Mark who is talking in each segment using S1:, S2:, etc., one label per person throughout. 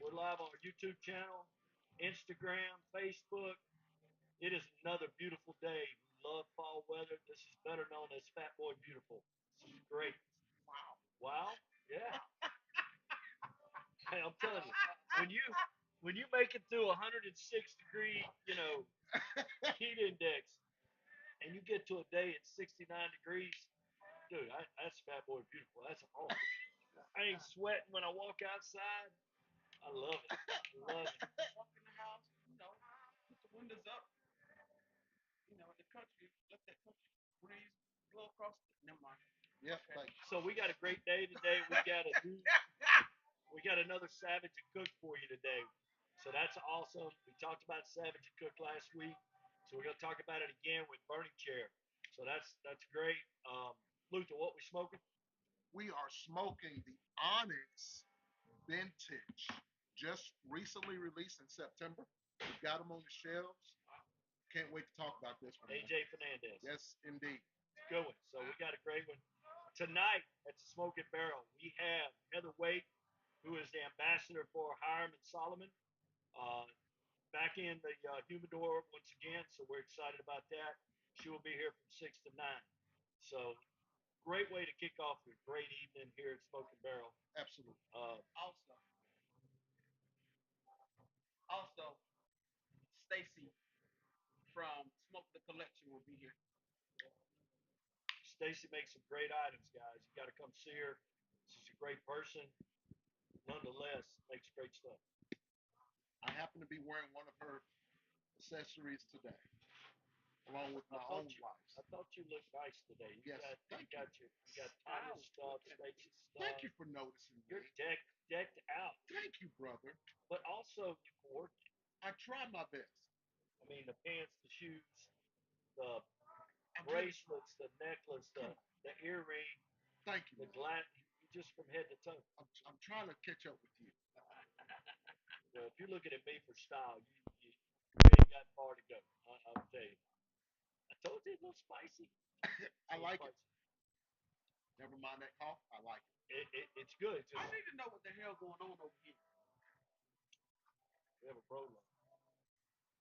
S1: We're live on our YouTube channel, Instagram, Facebook. It is another beautiful day. We love fall weather. This is better known as Fat Boy Beautiful. This is great. Wow. Yeah. Hey, I'm telling you, when you when you make it through 106 degree, heat index, and you get to a day at 69 degrees, dude, that's Fat Boy Beautiful. That's awesome. I ain't sweating when I walk outside. I love it. I love it.
S2: Walk in the house, put the windows up, in the country, let that country breeze blow across the. Never mind.
S3: Yep.
S2: Okay.
S3: Like,
S1: So we got a great day today. We got another Savage and Cook for you today. So that's awesome. We talked about Savage and Cook last week, so we're gonna talk about it again with Burning Chair. So that's great. Luther, what we smoking?
S3: we are smoking the Onyx Vintage, just recently released in September. We've got them on the shelves. Can't wait to talk about this one.
S1: AJ Fernandez.
S3: Yes, indeed.
S1: It's a good one. So we got a great one tonight at the Smoking Barrel. We have Heather Wade, who is the ambassador for Hiram and Solomon. Uh, Back in the humidor once again, so we're excited about that. She will be here from 6 to 9. So, great way to kick off a great evening here at Smoking Barrel.
S3: Absolutely.
S2: Also, also, Stacy from Smoke the Collection will be here.
S1: Stacy makes some great items, guys. You got to come see her. She's a great person. Nonetheless, makes great stuff.
S3: I happen to be wearing one of her accessories today, along with my own wife's.
S1: I thought you looked nice today.
S3: Yes, thank you.
S1: You got Tanya's stuff, Stacy's stuff.
S3: Thank you for noticing me.
S1: You're decked out,
S3: Thank you, brother.
S1: but also you work.
S3: I try my best.
S1: I mean, the pants, the shoes, the
S3: I'm really,
S1: bracelets, the necklace, the earring,
S3: thank you,
S1: the
S3: man.
S1: glass, just from head to toe.
S3: I'm trying to catch up with you.
S1: Well, if you're looking at me for style, you ain't got far to go. I'll tell you. I told you it's a little spicy.
S3: I like it. Never mind that cough. I like
S1: It's good. It's
S2: I
S1: just,
S2: need to know what the hell going on over here.
S1: we have a bro love.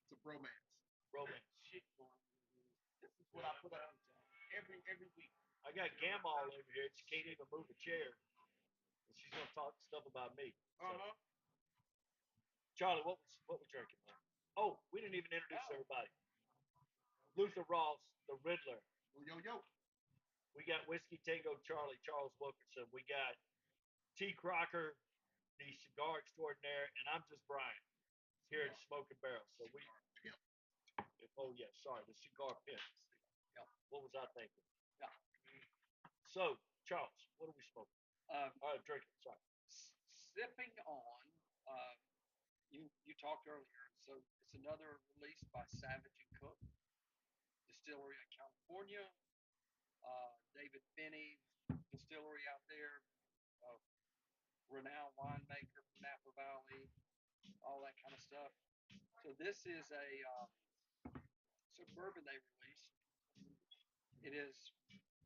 S3: It's a bromance.
S1: Romance.
S2: Shit going on. This is what I put up with y'all every week.
S1: I got Gamal over here. She can't even move a chair. And she's gonna talk stuff about me. So, Charlie, what we drinking, man? Oh, we didn't even introduce everybody. Luther Ross, the Riddler.
S3: Yo, yo.
S1: We got Whiskey Tango Charlie, Charles Wilkerson. We got T. Crocker, the cigar extraordinaire, and I'm just Brian here at Smoking Barrel. So oh yeah, sorry, the cigar pimp.
S2: Yeah.
S1: What was I thinking?
S2: Yeah.
S1: So, Charles, what are we smoking? Drinking. Sorry.
S2: Sipping on. Uh, you talked earlier, so it's another release by Savage and Cook Distillery in California. David Finney Distillery out there, uh, renowned winemaker from Napa Valley, all that kind of stuff. So this is a suburban they released. It is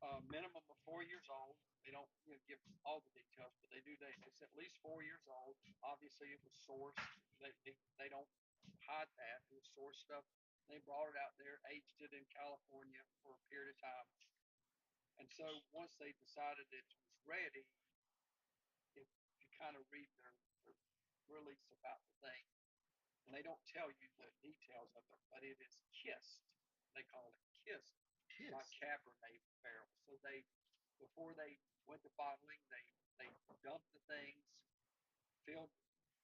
S2: a minimum of 4 years old. They don't give all the details, but they do. It's at least 4 years old. Obviously, it was sourced. They don't hide that. It was sourced stuff. They brought it out there, aged it in California for a period of time, and so once they decided it was ready, if you kind of read their release about the thing, and they don't tell you the details of it, but it is kissed. They call it kissed by Cabernet barrels. So they, before they went to bottling, they dumped the things, filled,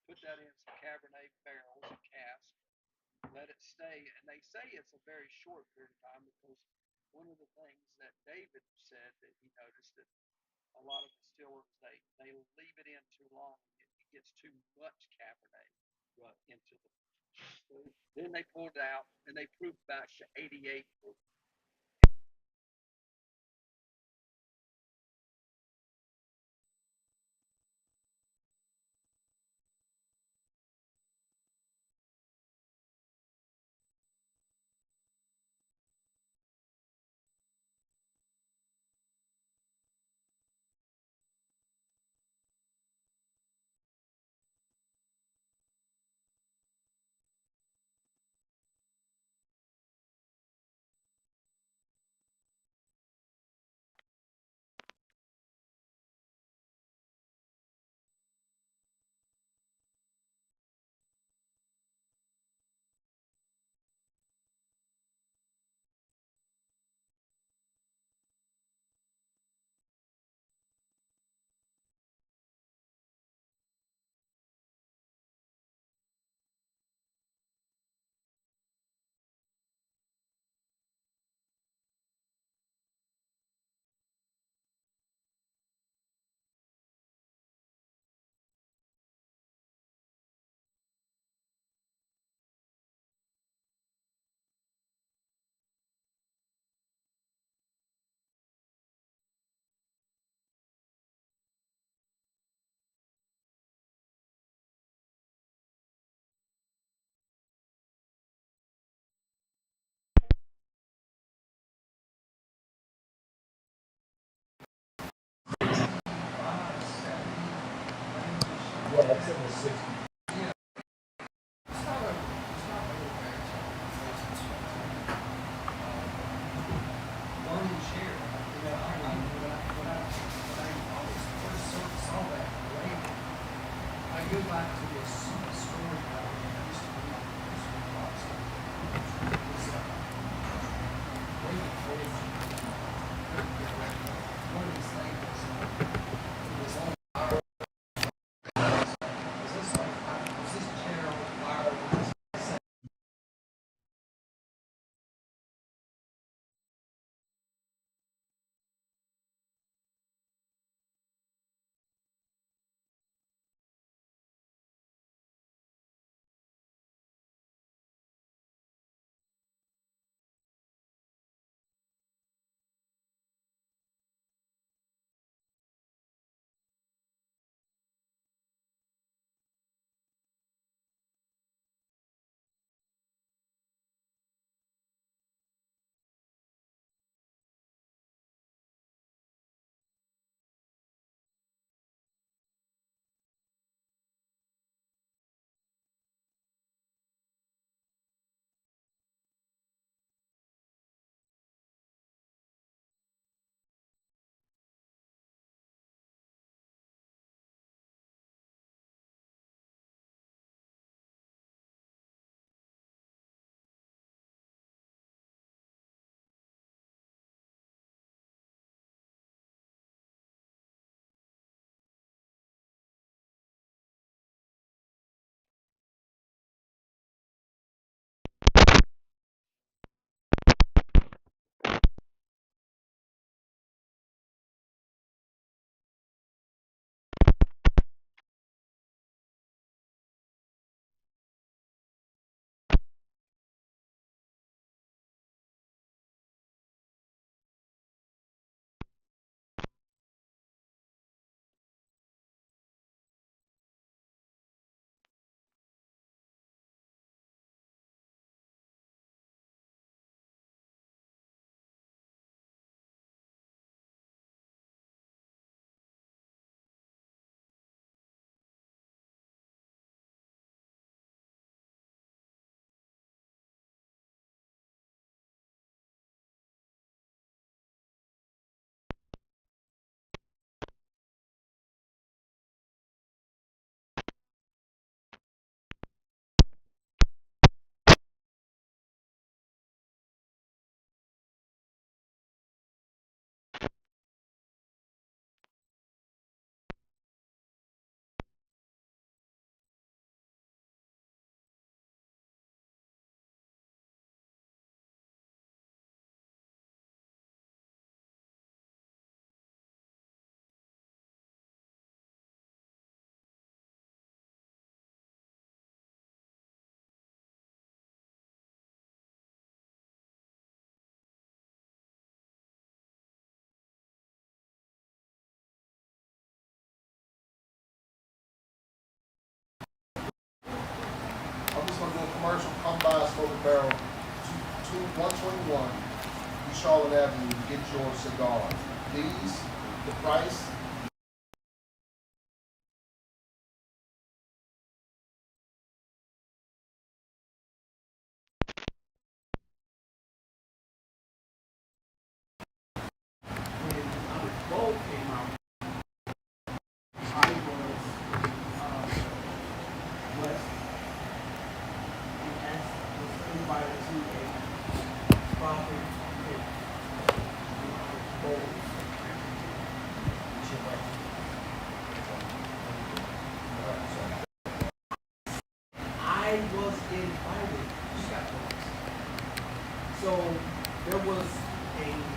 S2: put that in some Cabernet barrels, a cask, let it stay, and they say it's a very short period of time because one of the things that David said that he noticed that a lot of distillers they leave it in too long, it gets too much Cabernet into the. So then they pulled it out and they proved back to 88
S4: Well, it's in the 60s.
S5: Learning share. You know, when I first saw that label, I go back to this story about when I used to be on the box. It was David Cage. One of his labels. It was on fire. Was this general fire?
S3: I'm just gonna do a commercial. Come by Smoke Barrel, 121 East Charlotte Avenue to get your cigars. These, the price,
S5: When Bolt came out, I was blessed and asked, was invited to a profit pit. Bolt. I was invited to that place. So there was a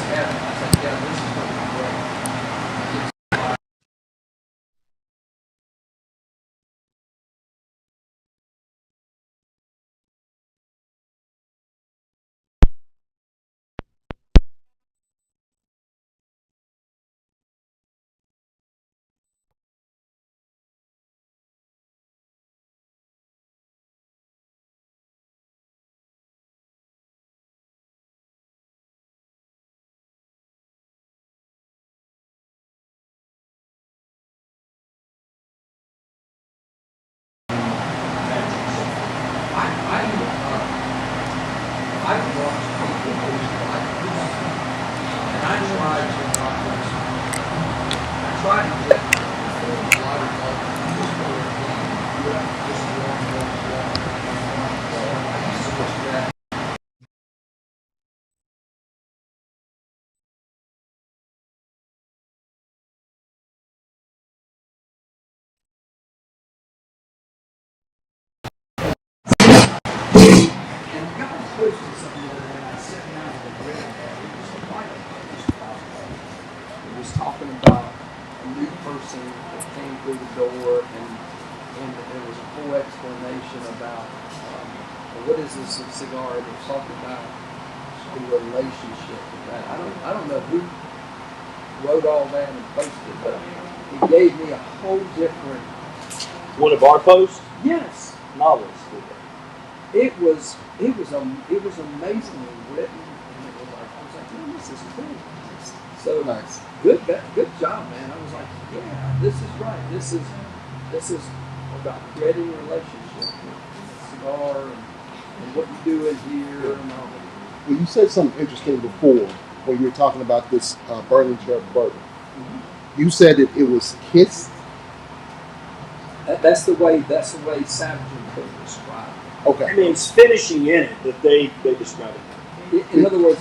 S5: had it. I said, yeah, this is going to be great. I watch people who's like this, and I try to not watch. I try to get a lot of just go and just walk. So I used to watch that. And God posted something the other day. I sat down and read it. It was a Bible post. It was talking about a new person that came through the door, and there was a full explanation about what is this cigar. It was talking about the relationship with that. I don't know who wrote all that and posted, but it gave me a whole different.
S1: One of our posts,
S5: Yes.
S1: novels.
S5: It was amazingly written, and it was like I was like, man, this is cool. So
S3: Nice.
S5: good job, man. I was like, yeah, this is right. This is about creating a relationship with the cigar and what you do in here and all that.
S3: Well, you said something interesting before when you were talking about this Burning Chair bourbon.
S5: Mm-hmm.
S3: You said that it was kissed.
S5: That's the way Savage and Cook described it.
S3: Okay.
S1: I mean, it's finishing in it that they describe it.
S5: In other words,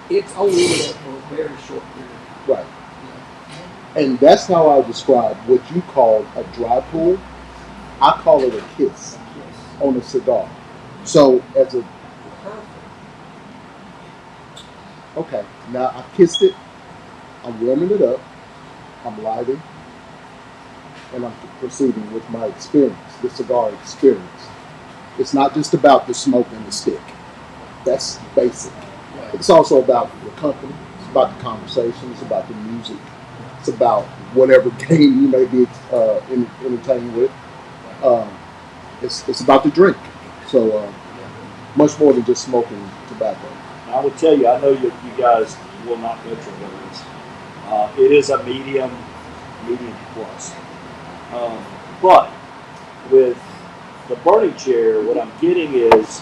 S5: it's only in there for a very short period.
S3: Right. And that's how I describe what you call a dry pull. I call it a kiss
S5: Yes.
S3: on a cigar. So as a
S5: Perfect.
S3: okay, now I kissed it. I'm warming it up. I'm lighting, and I'm proceeding with my experience, the cigar experience. It's not just about the smoke and the stick. That's basic.
S5: Right.
S3: It's also about the company. It's about the conversation. It's about the music. It's about whatever game you may be entertained with. It's about the drink. So much more than just smoking tobacco.
S1: I will tell you, I know you guys will not go through this. It is a medium plus. But with the Burning Chair, what I'm getting is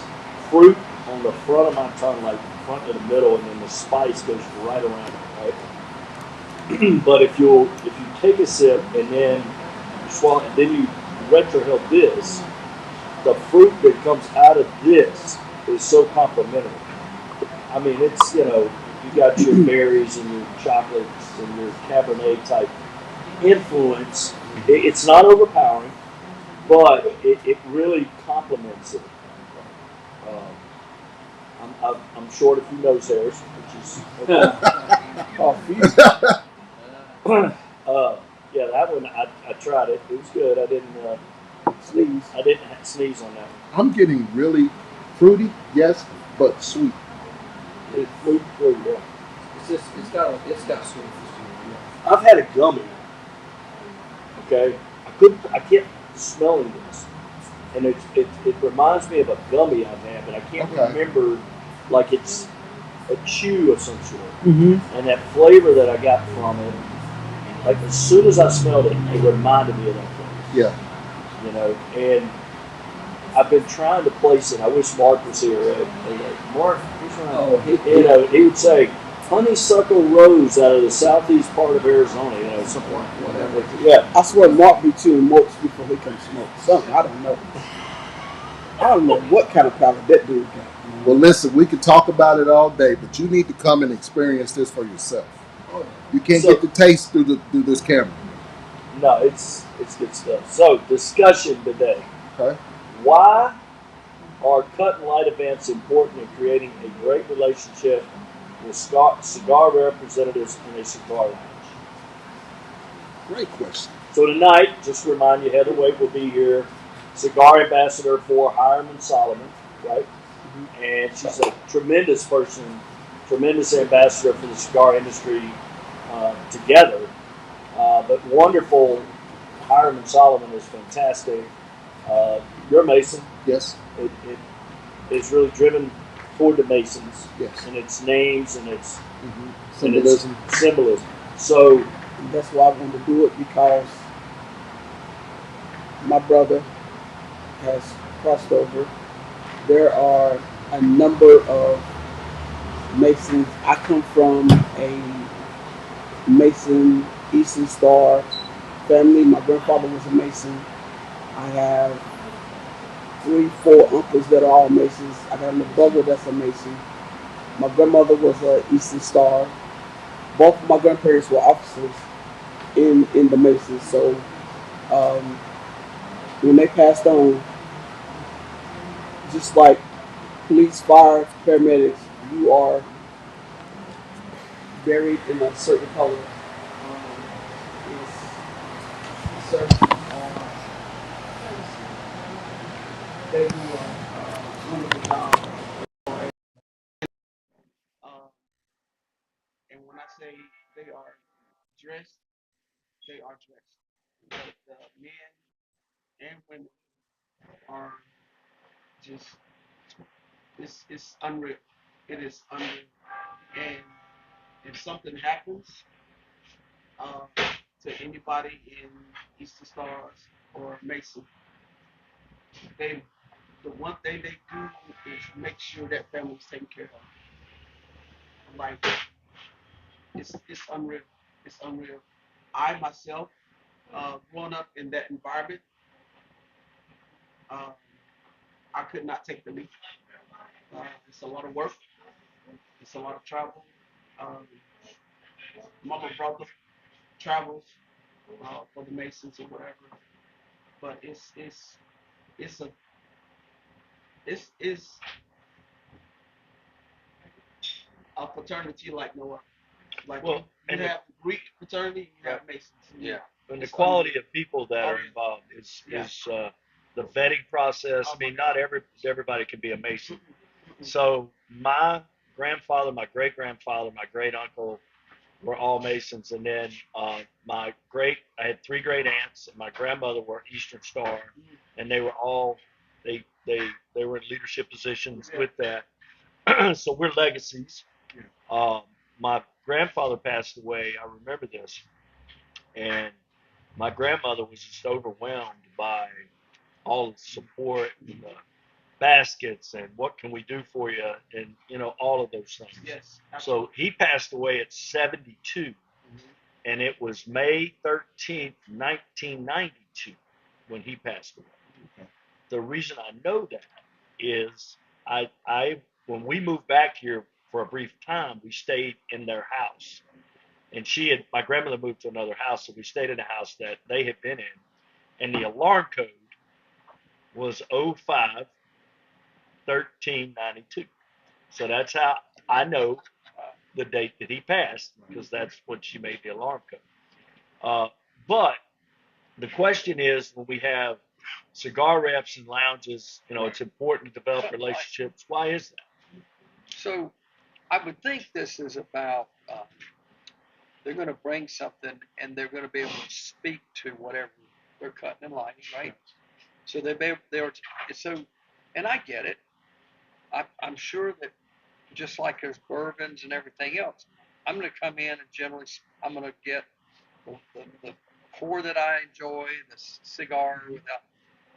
S1: fruit on the front of my tongue, like front to the middle, and then the spice goes right around it, right? But if you take a sip and then you swallow, and then you retrohale this, the fruit that comes out of this is so complementary. I mean, it's, you got your berries and your chocolates and your Cabernet type influence. It's not overpowering, but it really complements it. I'm short a few nose hairs, which is yeah, that one I tried it. It was good. I didn't sneeze. I didn't sneeze on that one.
S3: I'm getting really fruity, yes, but sweet.
S1: It's fruit, yeah.
S5: It's got sweetness.
S1: I've had a gummy. Okay, I kept smelling this, and it reminds me of a gummy I've had, but I can't remember. Like it's a chew of some sort, and that flavor that I got from it, like as soon as I smelled it, it reminded me of that flavor.
S3: Yeah.
S1: And I've been trying to place it. I wish Mark was here. Mark, he would say honeysuckle rose out of the southeast part of Arizona, something like whatever. Yeah.
S4: I swear Mark be chewing morks before he can smoke something. I don't know. I don't know what kind of palate that dude got.
S3: Well, listen, we could talk about it all day, but you need to come and experience this for yourself. You can't get the taste through this camera.
S1: No, it's good stuff. So, discussion today.
S3: Okay.
S1: Why are cut and light events important in creating a great relationship with cigar representatives in a cigar lounge.
S4: Great question.
S1: So tonight, just to remind you, Heather Wade will be here, cigar ambassador for Hiram and Solomon, right? And she's a tremendous person, tremendous ambassador for the cigar industry together. But wonderful. Hiram and Solomon is fantastic. You're a Mason.
S3: Yes.
S1: It is really driven toward the Masons
S3: Yes.
S1: and its names and its
S3: Symbolism.
S1: And its symbolism. So
S4: And that's why I wanted to do it, because my brother has crossed over. There are a number of Masons. I come from a Mason Eastern Star family. My grandfather was a Mason. I have 3, 4 uncles that are all Masons. I got a little brother that's a Mason. My grandmother was a Eastern Star. Both of my grandparents were officers in the Masons. So um, when they passed on, just like police, fire, paramedics, you are buried in a certain color. It's certain they do a wonderful job. Um, and when I say they are dressed, they are dressed. The men and women are just, it's unreal. It is unreal. And if something happens uh, to anybody in Eastern Stars or Mason, they the one thing they do is make sure that family's taken care of. Like, it's unreal. It's unreal. I myself, growing up in that environment, uh, I could not take the leap. It's a lot of work. It's a lot of travel. Um, Mama brother travels for the Masons or whatever. But it's a it's a fraternity like no other. Like,
S1: well,
S4: you
S1: and
S4: have Greek fraternity, you have Masons.
S2: Yeah.
S1: and the
S4: It's
S1: quality
S4: unreal.
S1: of people that
S4: Oh,
S1: are
S4: yeah.
S1: involved is
S4: Yeah.
S1: the vetting process.
S4: Oh,
S1: I mean,
S4: my
S1: not
S4: God.
S1: everybody can be a Mason. So my grandfather, my great grandfather, my great uncle were all Masons, and then I had 3 great aunts, and my grandmother were Eastern Star, and they were all they were in leadership positions with that. So we're legacies. Um, my grandfather passed away. I remember this, and my grandmother was just overwhelmed by all the support and the baskets and what can we do for you, and all of those things.
S4: Yes.
S1: So he passed away at 72, and it was May 13th, 1992 when he passed away.
S4: Okay.
S1: The reason I know that is I when we moved back here for a brief time, we stayed in their house, and my grandmother moved to another house, so we stayed in a house that they had been in, and the alarm code was 05/13/92. So that's how I know the date that he passed, because that's when she made the alarm code. But the question is, when we have cigar reps and lounges, it's important to develop relationships. Why is that?
S2: So I would think this is about they're going to bring something and they're going to be able to speak to whatever they're cutting and lighting, right? So so, and I get it. I'm sure that just like there's bourbons and everything else, I'm going to come in and generally I'm going to get the pour that I enjoy, the cigar without.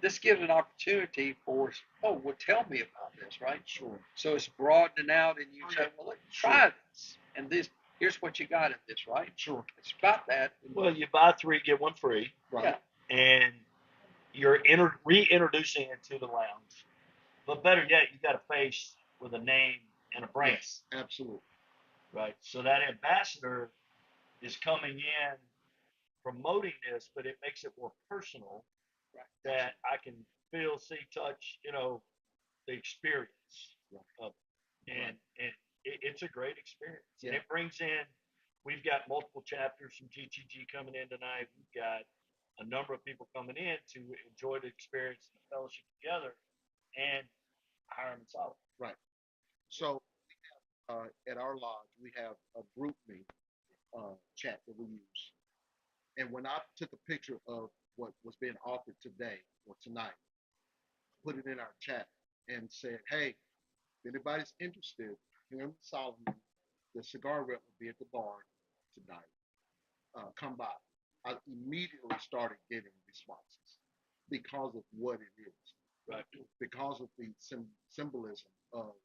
S2: This gives an opportunity for, oh, well, tell me about this, right?
S4: Sure.
S2: So it's broadening out, and you say, well, try this, and here's what you got in this, right?
S4: Sure.
S2: It's about that.
S1: Well, you buy 3, get 1 free,
S4: Right.
S2: Yeah.
S1: and you're reintroducing it to the lounge. But better yet, you got a face with a name and a brand.
S4: Yes, absolutely.
S1: Right? So that ambassador is coming in promoting this, but it makes it more personal,
S2: Right.
S1: that I can feel, see, touch, the experience of, and it's a great experience. And
S3: Yeah.
S1: it brings in, we've got multiple chapters from GTG coming in tonight. We've got a number of people coming in to enjoy the experience and the fellowship together and Hiram and Solomon.
S3: Right. So at our lodge, we have a group me chat that we use. And when I took a picture of what was being offered today or tonight, put it in our chat and said, hey, if anybody's interested, Hiram Solomon, the cigar rep will be at the bar tonight. Come by. I immediately started getting responses because of what it is.
S1: Right.
S3: Because of the symbolism of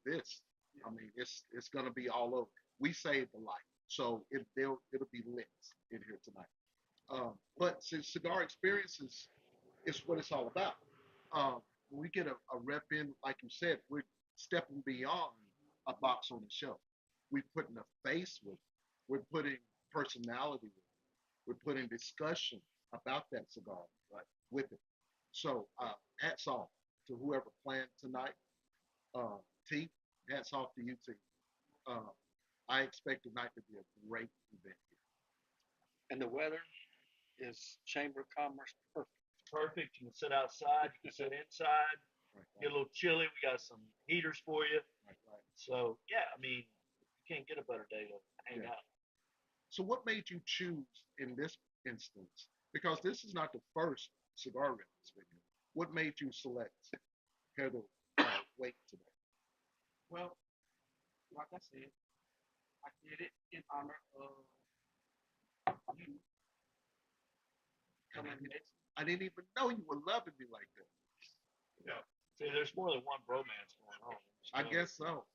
S3: this. I mean, it's gonna be all over. We saved a life, so it'll be lit in here tonight. But since cigar experiences is what it's all about. When we get a rep in, like you said, we're stepping beyond a box on the shelf. We're putting a face with it. We're putting personality with it. We're putting discussion about that cigar with it. So hats off to whoever planned tonight. T, hats off to you, T. I expect tonight to be a great event here.
S2: And the weather is Chamber of Commerce perfect.
S1: Perfect. You can sit outside, you can sit inside, get a little chilly. We got some heaters for you.
S3: Right.
S1: So, yeah, I mean, you can't get a better day to hang out.
S3: So what made you choose in this instance? Because this is not the first cigar rep that's been here. What made you select Heather Wake today?
S4: Well, like I said, I did it in honor of you coming next.
S3: I didn't even know you were loving me like that.
S1: See, there's more than one bromance going on.
S3: I guess so.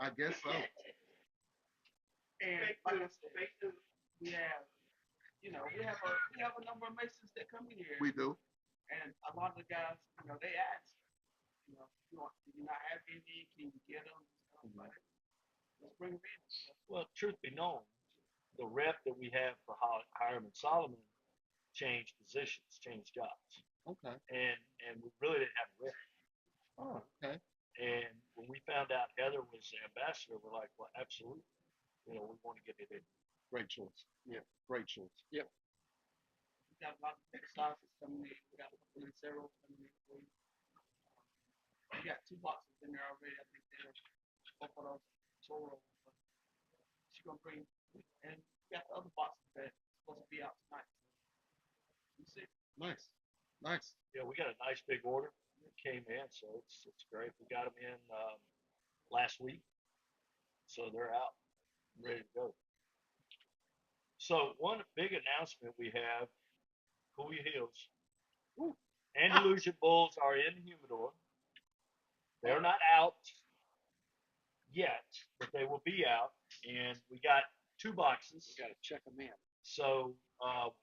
S3: I guess so.
S4: And like I said, we have a number of Masons that come in here.
S3: We do.
S4: And a lot of the guys, they ask, do you not have any? Can you get them? Let's bring them in.
S1: Well, truth be known, the rep that we have for Hiram and Solomon changed positions, changed jobs.
S3: Okay.
S1: And we really didn't have a rep.
S3: Oh, okay.
S1: And when we found out Heather was the ambassador, we're like, well, absolutely. We want to get it in.
S3: Great choice. Yeah, great choice.
S2: Yep.
S4: We got a lot of sizes coming in. We got a couple of cereals coming in for you. We got 2 boxes in there already. I think they're both of those Toro. But she's gonna bring, and we got the other boxes that's supposed to be out tonight. You see?
S3: Nice.
S1: Yeah, we got a nice big order that came in, so it's great. We got them in last week, so they're out, ready to go. So one big announcement we have: Cool Your Heels. Andalusian Bulls are in the humidor. They're not out yet, but they will be out. And we got 2 boxes.
S2: You got to check them in.
S1: So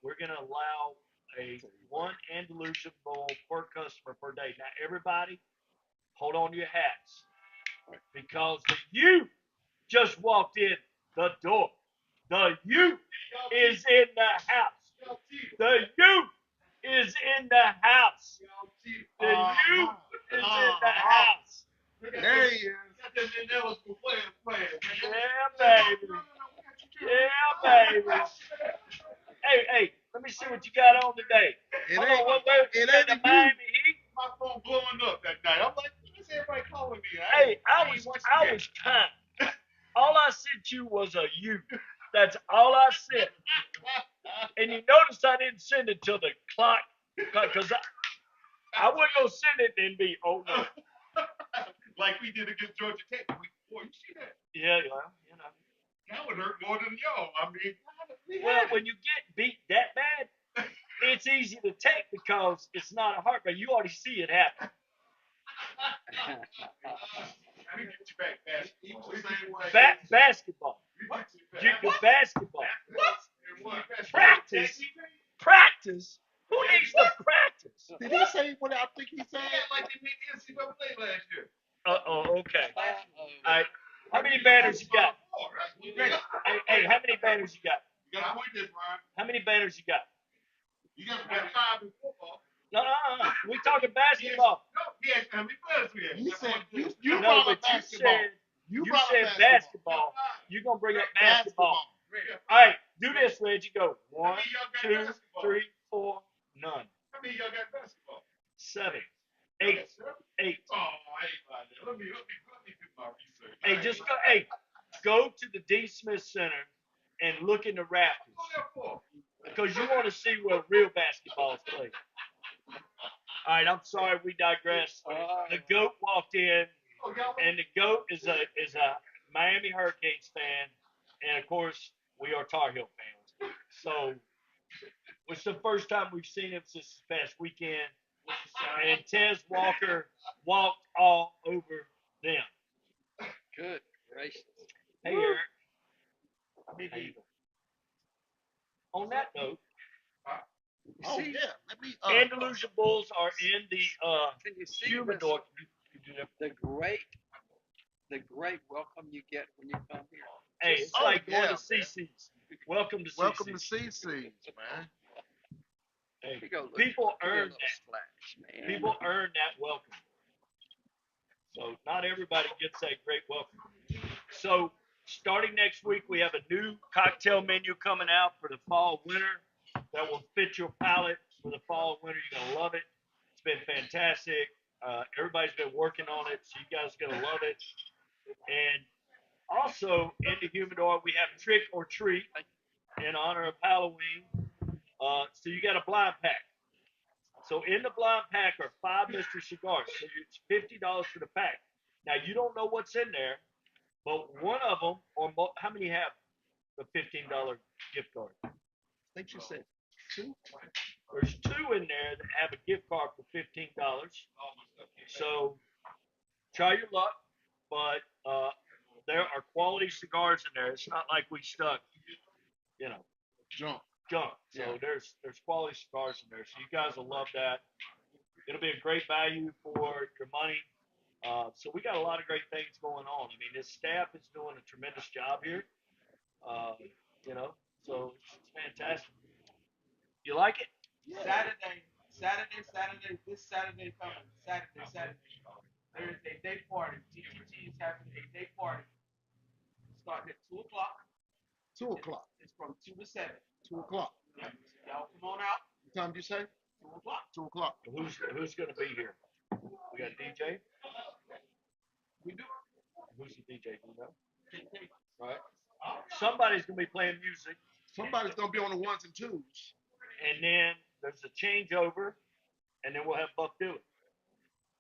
S1: we're going to allow one Andalusian Bull per customer per day. Now, everybody, hold on to your hats because the youth just walked in the door. The youth is in the house. The youth is in the house. The youth is in the house.
S3: There he is.
S1: Yeah, baby. Yeah, baby. Hey, let me see what you got on today.
S3: It
S1: Hold
S3: ain't-
S1: on, what
S3: it
S1: the
S3: ain't you.
S1: Miami Heat?
S6: My phone blowing up that night. I'm like, what's everybody calling me?
S1: Hey, I was kind. All I sent you was a you. That's all I sent. And you notice I didn't send it till the clock, because I wasn't going to send it and be, oh no.
S6: Like we did against Georgia Tech the week before. You see that?
S1: Yeah, well,
S6: That would hurt more than y'all. I mean,
S1: Well, when you get beat that bad, it's easy to take because it's not a heartbreak. You already see it happen.
S6: we get you back basketball. The same way.
S1: Basketball.
S6: What?
S1: Junior basketball.
S6: What?
S1: Practice? Who needs to practice?
S3: Did he say what I think he
S6: Yeah,
S3: said?
S6: like they made the NCAA last year.
S1: Okay. All right. How many banners you got? Hey, how many banners you got?
S6: You got to point this, Ryan.
S1: How many banners you got?
S6: You got 5 in football.
S1: No. We talking basketball.
S6: No, He asked how many brothers we had.
S4: You said you
S1: No,
S4: brought
S1: but
S4: up basketball.
S1: you
S4: brought up
S1: said basketball. You're gonna bring up basketball. All right, do this, Reggie. Go.
S6: How
S1: 1,
S6: many y'all got
S1: 2,
S6: basketball?
S1: 3, 4, none.
S6: How many y'all got basketball?
S1: 7,
S6: Y'all
S1: 8,
S6: got seven?
S1: 8.
S6: Oh, I ain't about that. Let me do my research.
S1: Hey, just go. Hey, go to the D. Smith Center and look in the rafters
S6: Go there for.
S1: because you want to see where real basketball is played. All right, I'm sorry we digress. The goat walked in,
S6: Oh, y'all.
S1: and the goat is a Miami Hurricanes fan, and of course we are Tar Heel fans. So it's the first time we've seen him since this past weekend, and Tez Walker walked all over them.
S2: Good gracious.
S1: Hey, Eric. How you doing? On that note,
S4: Oh
S2: See,
S4: yeah. Let me.
S1: Andalusia Bulls are in the
S2: can you see
S1: humidor.
S2: this, the great welcome you get when you come here?
S1: Hey, it's
S4: Oh,
S1: like going
S4: yeah,
S1: to CC's. Welcome to
S4: Welcome to
S1: CC's.
S4: CC's, man.
S1: Hey,
S2: Here you go, look,
S1: people
S2: look at
S1: earn
S2: little
S1: that.
S2: splash, man.
S1: People earn that welcome. So not everybody gets that great welcome. So starting next week, we have a new cocktail menu coming out for the fall winter that will fit your palate for the fall winter. You're gonna love it. It's been fantastic. Everybody's been working on it, so you guys are gonna love it. And also in the humidor, we have trick or treat in honor of Halloween. So you got a blind pack. So in the blind pack are 5 mystery cigars. So it's $50 for the pack. Now you don't know what's in there, but one of them, or how many have the $15 gift card?
S4: I think you said 2.
S1: There's 2 in there that have a gift card for $15. So try your luck, but there are quality cigars in there. It's not like we stuck,
S4: Jump.
S1: junk. So
S4: Yeah.
S1: there's quality cigars in there. So you guys will love that. It'll be a great value for your money. So we got a lot of great things going on. I mean, this staff is doing a tremendous job here. So it's fantastic. You like it?
S4: Saturday, this Saturday coming. Saturday. There is a day party. TTT is having a day party. Starting at 2:00.
S3: 2:00.
S4: It's from 2 to 7.
S3: 2:00.
S4: Yep. Y'all come on out.
S3: What time did you say?
S4: 2:00.
S3: 2:00.
S1: Who's going to be here? We got DJ.
S4: We do.
S1: Who's the DJ? Do you know? Right. Somebody's going to be playing music,
S3: Somebody's gonna be on the 1s and 2s.
S1: and then there's a changeover, and then we'll have Buck do it.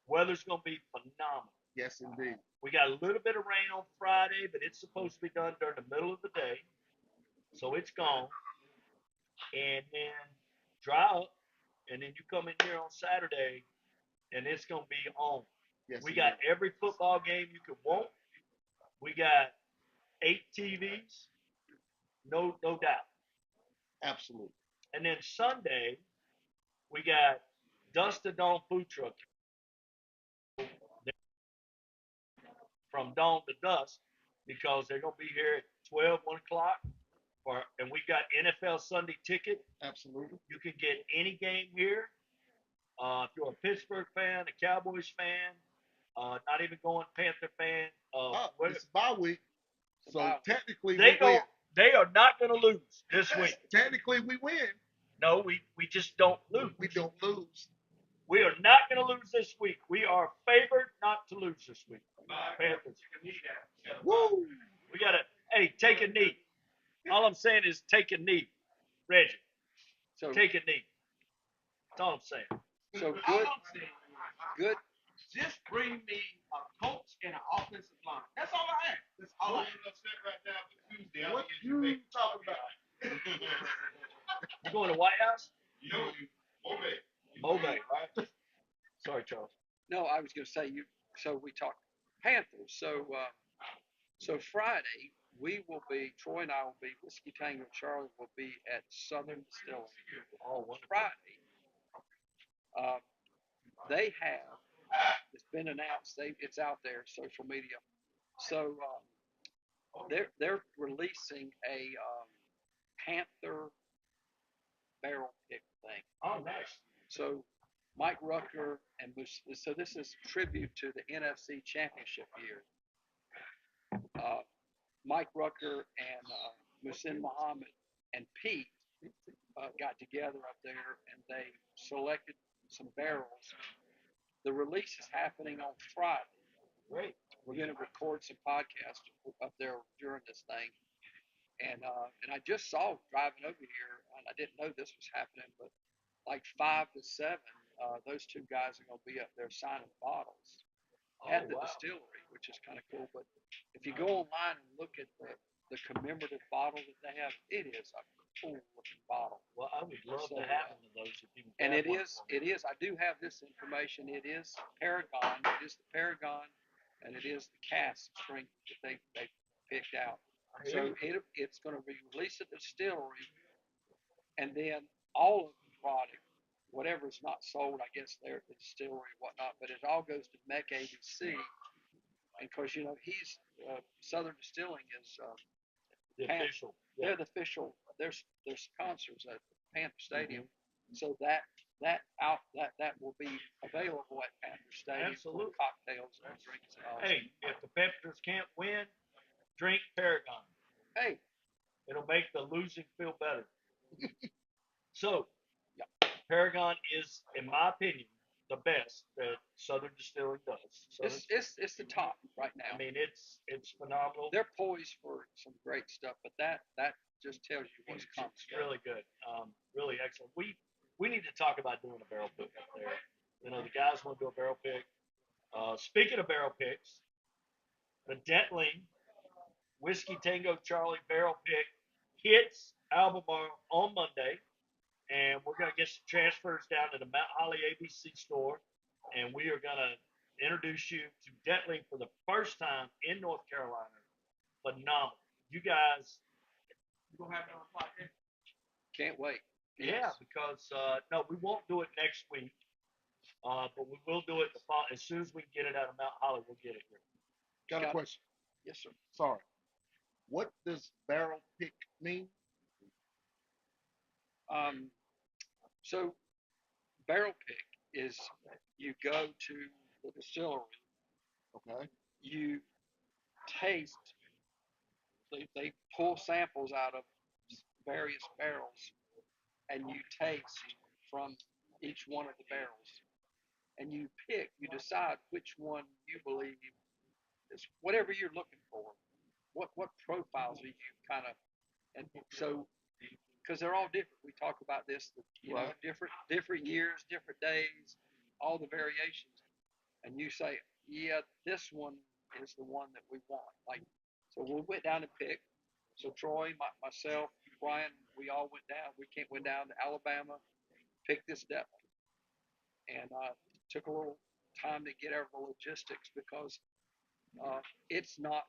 S1: Weather's going to be phenomenal.
S3: Yes, indeed.
S1: We got a little bit of rain on Friday, but it's supposed to be done during the middle of the day, so it's gone. And then dry up, and then you come in here on Saturday, and it's going to be on.
S3: Yes,
S1: We got every football game you could want. We got 8 TVs, no doubt.
S3: absolutely.
S1: And then Sunday, we got Dust to Dawn food truck from dawn to dusk because they're going to be here at 12, 1 o'clock. And we got NFL Sunday ticket.
S3: Absolutely.
S1: You can get any game here. If you're a Pittsburgh fan, a Cowboys fan, not even going Panther fan,
S3: It's bye week, so technically
S1: they
S3: we win.
S1: they are not going to lose this week.
S3: Technically we win.
S1: No, we just don't lose.
S3: We don't lose.
S1: We are not going to lose this week. We are favored not to lose this week. Panthers.
S3: Woo!
S1: We got to, take a knee. All I'm saying is take a knee. Reggie,
S2: So,
S1: take a knee. That's all I'm saying.
S2: so
S4: All
S2: good,
S4: I'm saying,
S2: good.
S4: just bring me a coach and an offensive line. That's all I ask. That's all I ask.
S3: What you talking about?
S1: You going to White House?
S6: No,
S1: Mobay, right? Sorry, Charles.
S2: No, I was going to say So we talked Panthers. So Friday Troy and I will be, Whiskey Tango Charlie will be at Southern Distillery.
S1: Oh, wonderful.
S2: Friday. They have. It's been announced. It's out there, social media. So they're releasing a Panther barrel pick thing.
S1: Oh, nice.
S2: So Mike Rucker and so this is tribute to the NFC Championship year. Mike Rucker and Musin Muhammad and Pete got together up there and they selected some barrels. The release is happening on Friday.
S1: Great.
S2: We're going to record some podcasts up there during this thing. And I just saw driving over here, and I didn't know this was happening, but like 5 to 7, those two guys are going to be up there signing bottles at the distillery, which is kind of cool. But if you go online and look at the commemorative bottle that they have, it is a cool looking bottle.
S1: Well, I would love to have one of those if you can.
S2: And it is. I do have this information. It is Paragon. It is the Paragon, and it is the cask strength that they picked out. So it's going to be released at the distillery, and then all of the product, whatever is not sold, I guess there at the distillery and whatnot, but it all goes to MEC ABC. And of course, he's Southern Distilling is
S1: the official.
S2: They're the official. There's sponsors at Panther Stadium, so that will be available at Panther Stadium.
S1: Absolutely.
S2: For cocktails and drinks and all.
S1: Hey, if the Panthers can't win, drink Paragon.
S2: Hey,
S1: it'll make the losing feel better. So, Paragon is, in my opinion, the best that Southern Distilling does.
S2: It's the top right now.
S1: I mean, it's phenomenal.
S2: They're poised for some great stuff, but that just tells you what's coming.
S1: It's really good. Really excellent. We need to talk about doing a barrel pick up there. The guys want to do a barrel pick. Speaking of barrel picks, the Detling Whiskey Tango Charlie barrel pick hits Albemarle on Monday, and we're going to get some transfers down to the Mount Holly ABC store, and we are going to introduce you to Detling for the first time in North Carolina. Phenomenal. You guys,
S4: You gonna have it on the podcast?
S2: Can't wait.
S1: Yeah, because no, we won't do it next week, but we will do it as soon as we get it out of Mount Holly. We'll get it here.
S6: Got a question.
S2: Yes, sir.
S6: Sorry. What does barrel pick mean?
S2: So barrel pick is you go to the distillery,
S6: Okay.
S2: you taste, they pull samples out of various barrels, and you taste from each one of the barrels, and you decide which one you believe is whatever you're looking for. What profiles are you kind of, and so because they're all different. We talk about this, different years, different days, all the variations, and you say, yeah, this one is the one that we want. Like, so we went down and picked. So Troy, myself, Brian, we all went down. Went down to Alabama, picked this Detling, and took a little time to get over the logistics because it's not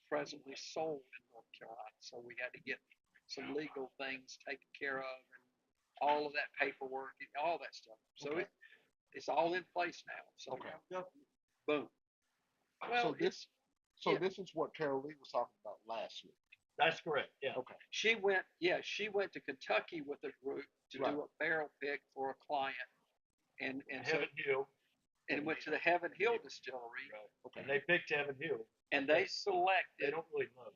S2: presently sold in North Carolina. So we had to get some legal things taken care of and all of that paperwork and all that stuff. So it's all in place now. So boom. Well,
S6: this is what Carolee was talking about last week.
S1: That's correct. Yeah.
S6: Okay.
S2: She went to Kentucky with a group to do a barrel pick for a client, and
S1: Heaven Hill.
S2: And went to the Heaven Hill distillery.
S1: Right. Okay. And they picked Heaven Hill.
S2: And they selected.
S1: They don't really know.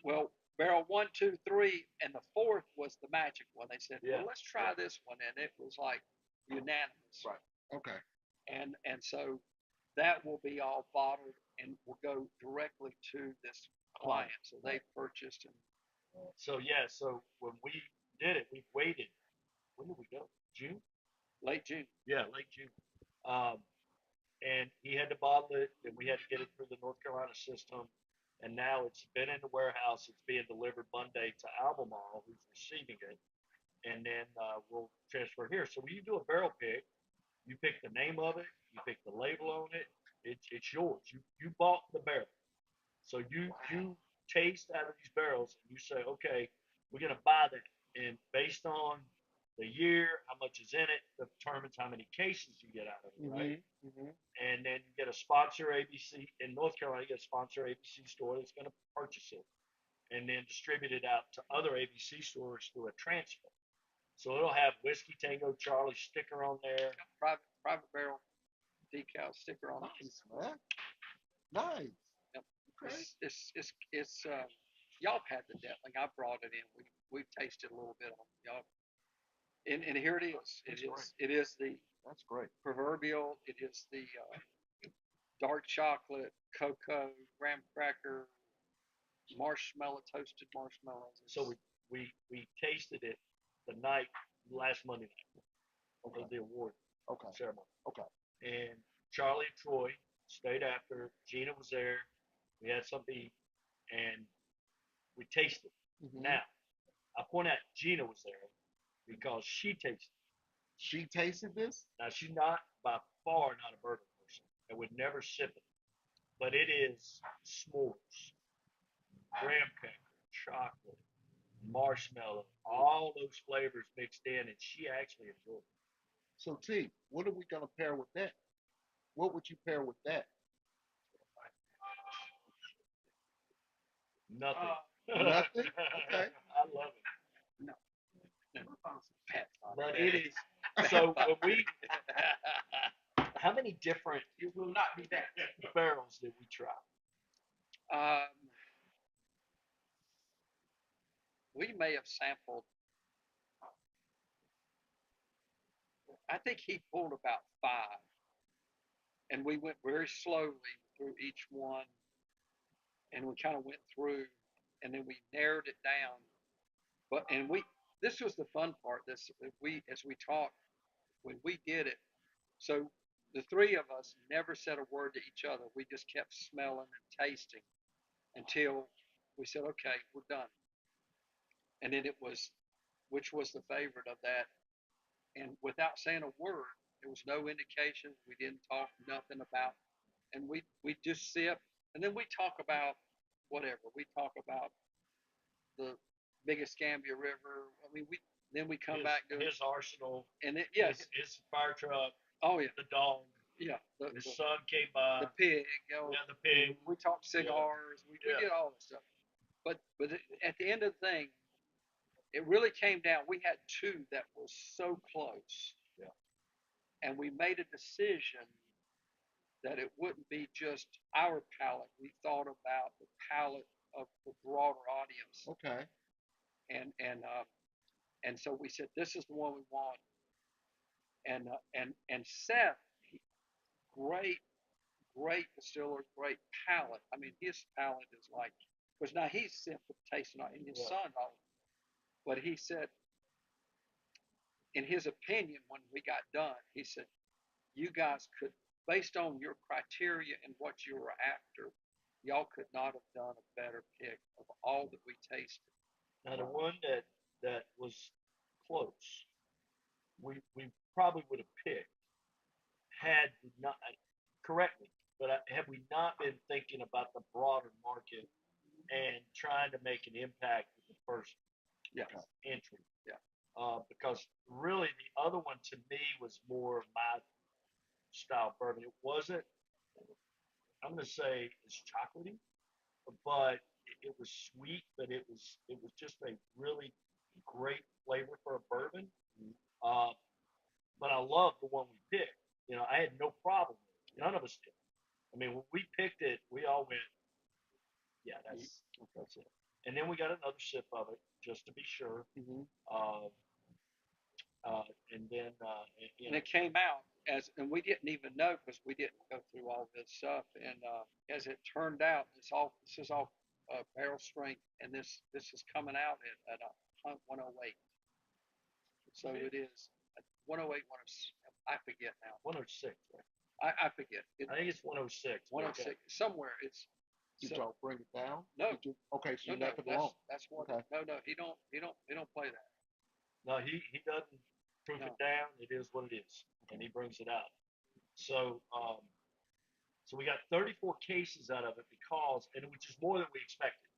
S2: Well, barrel 1, 2, 3, and the fourth was the magic one. They said, well, let's try this one, and it was like unanimous.
S6: Right. Okay.
S2: And so that will be all bottled and will go directly to this client. So they purchased and.
S1: So when we did it, we waited. When did we go? June?
S2: Late June.
S1: Yeah, late June. And he had to bottle it, and we had to get it through the North Carolina system. And now it's been in the warehouse. It's being delivered Monday to Albemarle, who's receiving it. And then we'll transfer here. So when you do a barrel pick, you pick the name of it, you pick the label on it. It's yours. You bought the barrel. So you taste out of these barrels, and you say, okay, we're going to buy that. And based on the year, how much is in it, determines how many cases you get out of it, right?
S6: Mm-hmm.
S1: And then you get a sponsor ABC in North Carolina. You get a sponsor ABC store that's going to purchase it, and then distribute it out to other ABC stores through a transfer. So it'll have Whiskey Tango Charlie sticker on there.
S2: Private barrel decal sticker on it.
S6: Nice, man. Nice.
S2: Yep.
S6: Okay.
S2: It's y'all have had the Detling. I brought it in. We've tasted a little bit on it. Y'all. And here it is. It is the
S6: That's great.
S2: proverbial. It is the dark chocolate, cocoa, graham cracker, marshmallow, toasted marshmallows.
S1: So we tasted it the night last Monday night of
S6: Okay.
S1: the award
S6: Okay.
S1: ceremony.
S6: Okay.
S1: And Charlie and Troy stayed after. Gina was there. We had some to eat, and we tasted.
S6: Mhm.
S1: Now, I point out Gina was there because she tasted.
S6: She tasted this?
S1: Now, she's not by far not a bourbon person and would never sip it, but it is s'mores, graham cracker, chocolate, marshmallow, all those flavors mixed in, and she actually enjoyed it.
S6: So T, what are we gonna pair with that? What would you pair with that?
S1: Nothing.
S6: Nothing? Okay.
S1: I love it.
S2: No. Pat.
S1: But it is. So when we, how many different
S4: It will not be that.
S1: barrels did we try?
S2: We may have sampled. I think he pulled about 5, and we went very slowly through each one, and we kind of went through, and then we narrowed it down. But this was the fun part. As we talked when we did it. So the 3 of us never said a word to each other. We just kept smelling and tasting until we said, okay, we're done. And then it was, which was the favorite of that. And without saying a word, there was no indication. We didn't talk nothing about, and we just sip, and then we talk about whatever. We talk about the biggest Gambia River. I mean, we come back to
S1: his arsenal,
S2: and it, yes,
S1: his fire truck,
S2: oh yeah,
S1: the dog,
S2: yeah,
S1: his son came by,
S2: the pig, you know,
S1: yeah, the pig.
S2: We talked cigars. We
S1: Yeah.
S2: did all this stuff, but at the end of the thing, it really came down. We had 2 that were so close.
S1: Yeah.
S2: And we made a decision that it wouldn't be just our palate. We thought about the palate of the broader audience,
S6: Okay.
S2: and so we said this is the one we want. And Seth, great distiller, great palate. I mean, his palate is like, because now he's simple tasting, and his son, but he said, in his opinion, when we got done, he said, you guys could, based on your criteria and what you were after, y'all could not have done a better pick of all that we tasted.
S1: Now the one that was close, we probably would have picked had we not, correctly, but had we not been thinking about the broader market and trying to make an impact with the first entry.
S2: Yeah.
S1: Because really the other one to me was more my style bourbon. It wasn't, I'm going to say it's chocolatey, but it was sweet, but it was just a really great flavor for a bourbon. But I love the one we picked. You know, I had no problem with it. None of us did. I mean, when we picked it, we all went, yeah, that's it. And then we got another sip of it just to be sure.
S2: Mm-hmm.
S1: And then,
S2: and it came out and we didn't even know because we didn't go through all this stuff. And as it turned out, this is all barrel strength, and this is coming out at 108. So it is 108, I forget now.
S1: 106. Right?
S2: I forget.
S1: I think it's 106.
S2: 106
S1: okay.
S2: Somewhere. It's.
S6: Did y'all bring it down?
S2: No.
S6: Okay, so you left it
S2: that's,
S6: alone.
S2: That's one.
S6: Okay.
S2: No, he don't play that.
S1: No, he doesn't proof it down. It is what it is, and he brings it out. So so we got 34 cases out of it because, and which is more than we expected.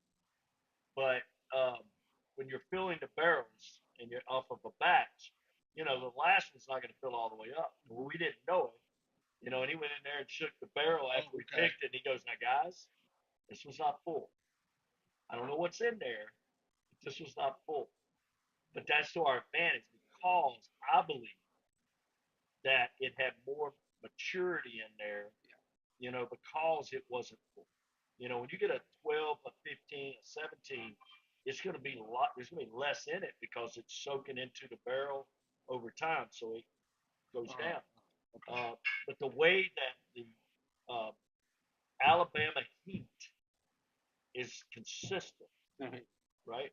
S1: But when you're filling the barrels and you're off of a batch, you know, the last one's not going to fill all the way up. Well, we didn't know it, you know, and he went in there and shook the barrel after we picked it, and he goes, now, guys, this was not full. I don't know what's in there, but this was not full. But that's to our advantage because because I believe that it had more maturity in there, because it wasn't full. When you get a 12, a 15, a 17, it's going to be a lot. There's going to be less in it because it's soaking into the barrel over time, so it goes down. But the way that the uh, Alabama heat is consistent,
S2: Mhm.
S1: right?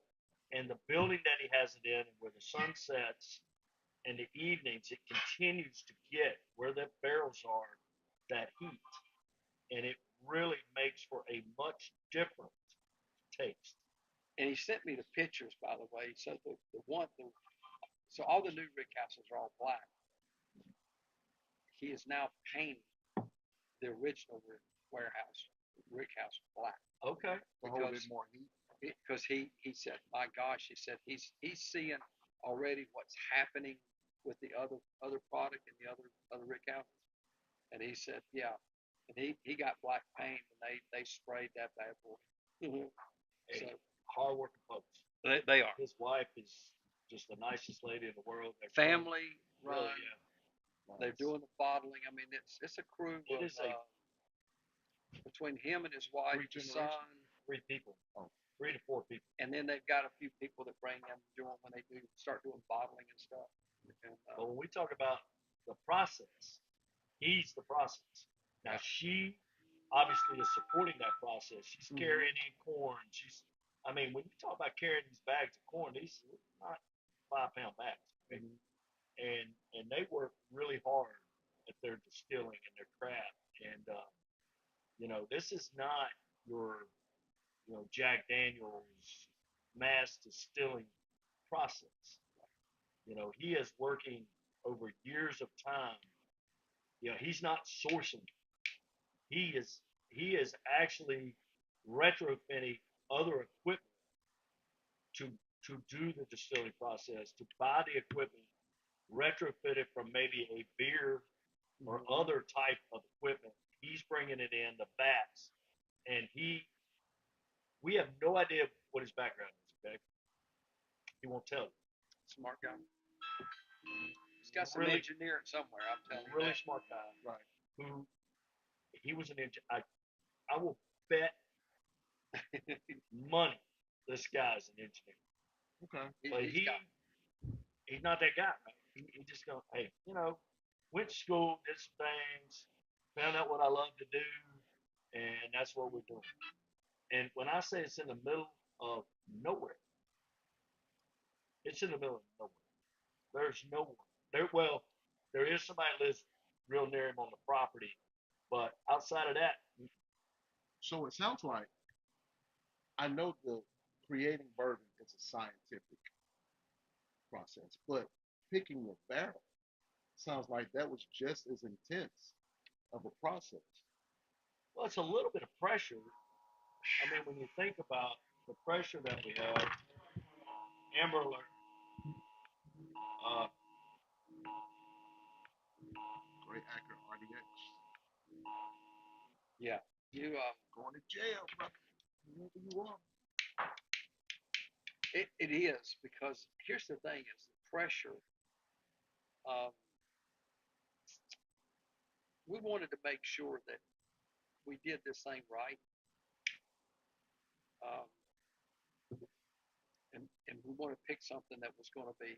S1: And the building that he has it in, where the sun sets, in the evenings, it continues to get where the barrels are that heat, and it really makes for a much different taste.
S2: And he sent me the pictures, by the way. So so all the new rick houses are all black. He is now painting the original warehouse rick house black
S1: Okay.
S6: To hold
S2: because
S6: it more heat.
S2: because he said, my gosh, he said he's seeing already what's happening with the other product in the other rick houses, and he said, yeah, and he got black paint and they sprayed that bad boy. Mm-hmm.
S1: Hey,
S2: So
S1: hardworking folks.
S2: they are
S1: His wife is just the nicest lady in the world. They're
S2: family run.
S1: really, yeah.
S2: They're doing the bottling. I mean, it's a crew
S1: It
S2: of
S1: is a
S2: between him and his wife,
S6: Three
S2: his
S6: generations.
S2: son,
S1: 3 people, 3 to 4 people.
S2: and then they've got a few people that bring them doing when they do start doing bottling and stuff. And,
S1: But when we talk about the process, he's the process. Now
S2: Yeah.
S1: she obviously is supporting that process. She's carrying in corn. I mean, when you talk about carrying these bags of corn, these are not 5 pound bags, okay? And they work really hard at their distilling and their craft. And this is not your Jack Daniels mass distilling process. He is working over years of time. He's not sourcing. He is actually retrofitting other equipment to to do the distilling process, to buy the equipment, retrofit it from maybe a beer or other type of equipment. He's bringing it in the vats, and we have no idea what his background is. Okay, he won't tell you.
S2: smart guy. He's got some
S1: Really,
S2: engineering somewhere. I'm telling you.
S1: really
S2: That.
S1: smart guy.
S6: Right.
S1: Who he was an engineer. I will bet money this guy's an engineer.
S6: Okay.
S1: But he's not that guy, right? He just goes, hey, went to school, did some things, found out what I love to do, and that's what we're doing. And when I say it's in the middle of nowhere, it's in the middle of nowhere. There's no one. There is somebody that lives real near him on the property, but outside of that,
S6: So it sounds like I know the creating bourbon is a scientific process, but picking your barrel sounds like that was just as intense of a process.
S1: well, it's a little bit of pressure. I mean, when you think about the pressure that we have, Amber Alert, uh,
S6: Great Acre RDX.
S2: Yeah. You
S6: Going to jail, brother. Whoever you are.
S2: it is because here's the thing: is the pressure. Um, we wanted to make sure that we did this thing right, um, and we want to pick something that was going to be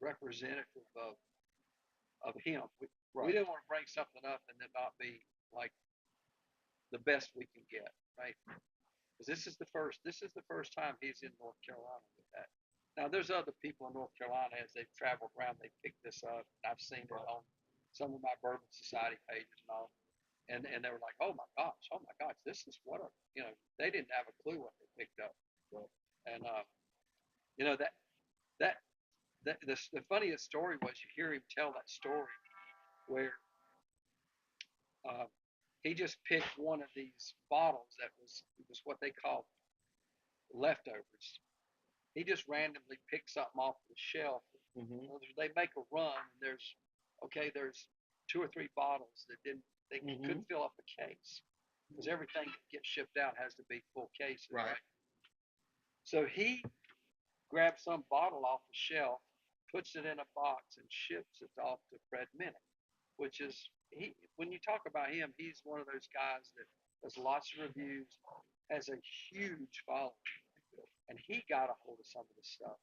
S2: representative of him. We didn't want to bring something up and it not be like the best we can get, right? Because this is the first time he's in North Carolina with that. Now there's other people in North Carolina as they've traveled around, they picked this up. And I've seen it on some of my Bourbon Society pages and all. And they were like, oh my gosh, this is what a they didn't have a clue what they picked up. And that the funniest story was you hear him tell that story where uh, he just picked one of these bottles that was what they called leftovers. He just randomly picked something off the shelf. They make a run, and there's 2 or 3 bottles that they couldn't fill up a case because everything that gets shipped out has to be full cases, right? So he grabbed some bottle off the shelf, puts it in a box and ships it off to Fred Minnick, which is he. When you talk about him, he's one of those guys that does lots of reviews, has a huge following, and he got a hold of some of this stuff.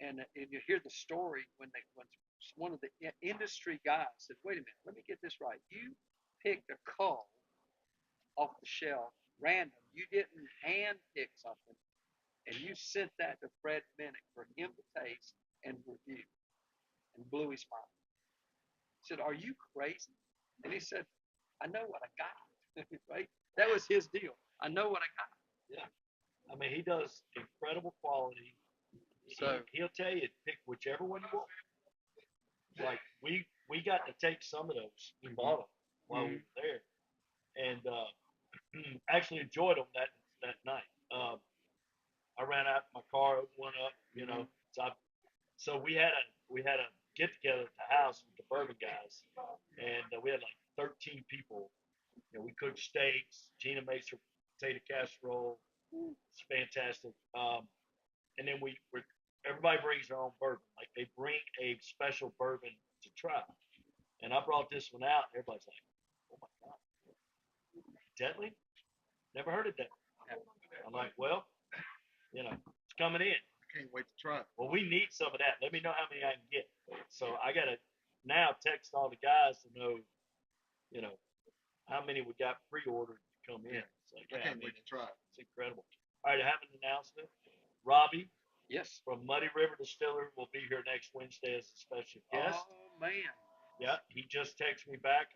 S2: And you hear the story when one of the industry guys said, "Wait a minute, let me get this right. You picked a cull off the shelf, random. You didn't hand pick something, and you sent that to Fred Minnick for him to taste and review." And blew his mind. He said, "Are you crazy?" And he said, "I know what I got." Right? That was his deal. I know what I got.
S1: Yeah. I mean, he does incredible quality.
S2: So
S1: He'll tell you pick whichever one you want. Like we got to take some of those. We bought them while we were there, and actually enjoyed them that night. I ran out in my car, opened one up, you know. So we had a get together at the house with the bourbon guys, and we had like 13 people. You know, we cooked steaks. Gina makes her potato casserole. It's fantastic. And then everybody brings their own bourbon. Like they bring a special bourbon to try. And I brought this one out, and everybody's like, "Oh my god, deadly? Never heard of that." I'm like, "Well, it's coming in.
S6: I can't wait to try it.
S1: Well, we need some of that. Let me know how many I can get." So I gotta now text all the guys to know, you know, how many we got pre-ordered to come in. So
S6: I can't wait to try it.
S1: It's incredible. All right, I have an announcement. Robbie
S2: yes.
S1: from Muddy River Distillery will be here next Wednesday as a special guest.
S2: Oh man.
S1: Yeah, he just texted me back.